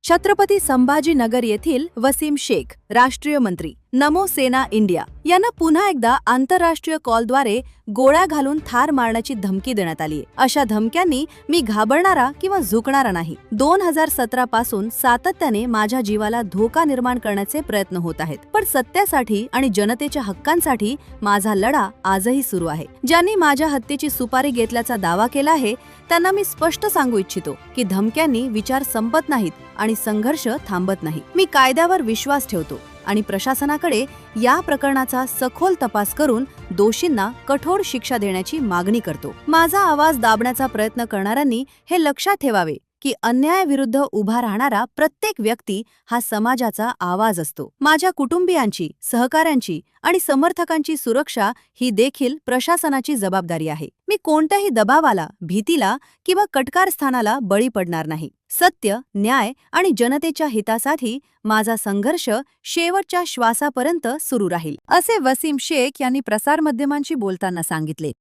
छत्रपती संभाजीनगर येथील वसीम शेख, राष्ट्रीय मंत्री, नमो सेना इंडिया यांना पुन्हा एकदा आंतरराष्ट्रीय कॉलद्वारे गोळ्या घालून ठार मारण्याची धमकी देण्यात आली आहे। अशा धमक्यांनी मी घाबरणारा किंवा झुकणारा नाही। 2017 पासून सातत्याने माझ्या जीवाला धोका निर्माण करण्याचे प्रयत्न होत आहेत, पण सत्यासाठी आणि जनतेच्या हक्कांसाठी माझा लढा आजही सुरू आहे। ज्यांनी माझ्या हत्येची सुपारी घेतल्याचा दावा केला आहे त्यांना मी स्पष्ट सांगू इच्छितो की धमक्यांनी विचार संपत नाहीत आणि संघर्ष थांबत नाही। मी कायद्यावर विश्वास ठेवतो आणि प्रशासनाकडे या प्रकरणाचा सखोल तपास करून दोषींना कठोर शिक्षा देण्याची मागणी करतो। माझा आवाज दाबण्याचा प्रयत्न करणाऱ्यांनी हे लक्षात ठेवावे की अन्यायाविरुद्ध उभा राहणारा प्रत्येक व्यक्ती हा समाजाचा आवाज असतो। माझ्या कुटुंबियांची, सहकाऱ्यांची आणि समर्थकांची सुरक्षा ही देखील प्रशासनाची जबाबदारी आहे। मी कोणत्याही दबावाला, भीतीला किंवा कटकारस्थानाला बळी पडणार नाही। सत्य, न्याय आणि जनतेच्या हितासाठी माझा संघर्ष शेवटच्या श्वासापर्यंत सुरू राहील, असे वसीम शेख यांनी प्रसारमाध्यमांशी बोलताना सांगितले।